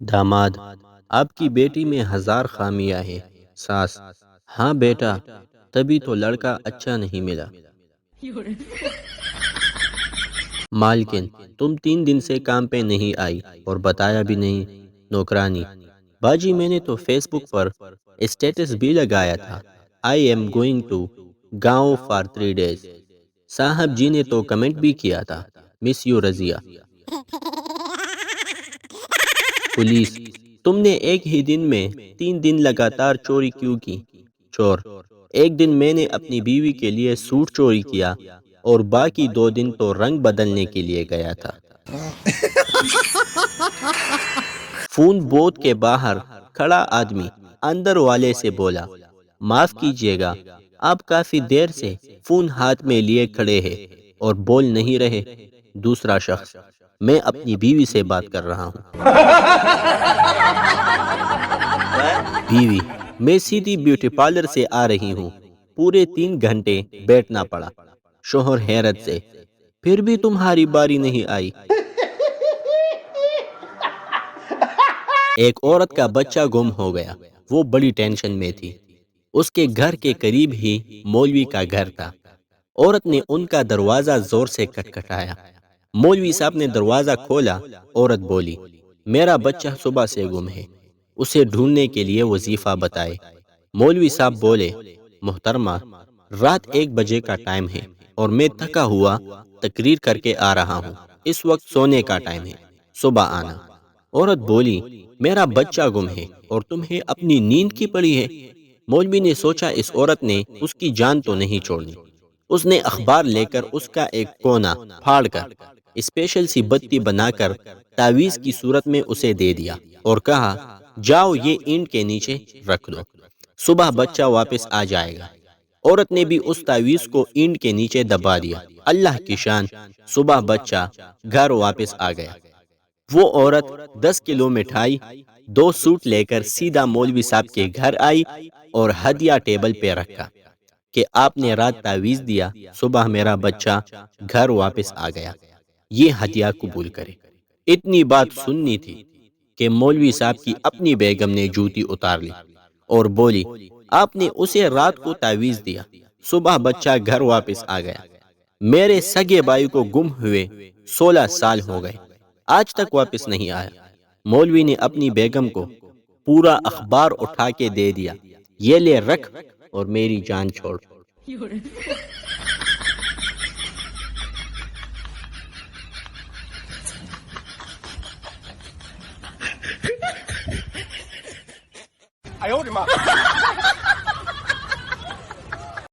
داماد: آپ کی بیٹی میں ہزار خامیاں ہیں۔ ساس: ہاں بیٹا، تبھی تو لڑکا اچھا نہیں ملا۔ مالکن: تم 3 دن سے کام پہ نہیں آئی اور بتایا بھی نہیں۔ نوکرانی: باجی میں نے تو فیس بک پر اسٹیٹس بھی لگایا تھا، آئی ایم گوئنگ ٹو گاؤں فار 3 days۔ صاحب جی نے تو کمنٹ بھی کیا تھا، مس یو رضیہ۔ پولیس: تم نے ایک ہی دن میں 3 دن لگاتار چوری کیوں کی؟ چور: ایک دن میں نے اپنی بیوی کے لیے سوٹ چوری کیا اور باقی 2 دن تو رنگ بدلنے کے لیے گیا تھا۔ فون بوتھ کے باہر کھڑا آدمی اندر والے سے بولا، معاف کیجیے گا، آپ کافی دیر سے فون ہاتھ میں لیے کھڑے ہیں اور بول نہیں رہے۔ دوسرا شخص: میں اپنی بیوی سے بات کر رہا ہوں۔ بیوی: میں سیدھی بیوٹی پارلر سے آ رہی ہوں، پورے 3 گھنٹے بیٹھنا پڑا۔ شوہر حیرت سے: پھر بھی تمہاری باری نہیں آئی۔ ایک عورت کا بچہ گم ہو گیا، وہ بڑی ٹینشن میں تھی۔ اس کے گھر کے قریب ہی مولوی کا گھر تھا۔ عورت نے ان کا دروازہ زور سے کھٹکھٹایا۔ مولوی صاحب نے دروازہ کھولا۔ عورت بولی، میرا بچہ صبح سے گم ہے، اسے ڈھونڈنے کے لیے وظیفہ بتائے۔ مولوی صاحب بولے، محترمہ، رات 1 بجے کا ٹائم ہے اور میں تھکا ہوا تقریر کر کے آ رہا ہوں، اس وقت سونے کا ٹائم ہے، صبح آنا۔ عورت بولی، میرا بچہ گم ہے اور تمہیں اپنی نیند کی پڑی ہے۔ مولوی نے سوچا اس عورت نے اس کی جان تو نہیں چھوڑنی۔ اس نے اخبار لے کر اس کا ایک کونا پھاڑ کر اسپیشل سی بتی بنا کر تعویذ کی صورت میں اسے دے دیا اور کہا، جاؤ یہ اینٹ کے نیچے رکھ دو، صبح بچہ واپس آ جائے گا۔ عورت نے بھی اس تعویذ کو اینٹ کے نیچے دبا دیا۔ اللہ کی شان، صبح بچہ گھر واپس آ گیا۔ وہ عورت 10 کلو مٹھائی، 2 سوٹ لے کر سیدھا مولوی صاحب کے گھر آئی اور ہدیہ ٹیبل پہ رکھا کہ آپ نے رات تعویذ دیا، صبح میرا بچہ گھر واپس آ گیا، یہ ہدیہ قبول کرے۔ اتنی بات سننی تھی کہ مولوی صاحب کی اپنی بیگم نے جوتی اتار لی اور بولی، آپ نے اسے رات کو تعویذ دیا، صبح بچہ گھر واپس آ گیا۔ میرے سگے بھائی کو گم ہوئے 16 سال ہو گئے، آج تک واپس نہیں آیا۔ مولوی نے اپنی بیگم کو پورا اخبار اٹھا کے دے دیا، یہ لے رکھ اور میری جان چھوڑ۔哎呦我的妈！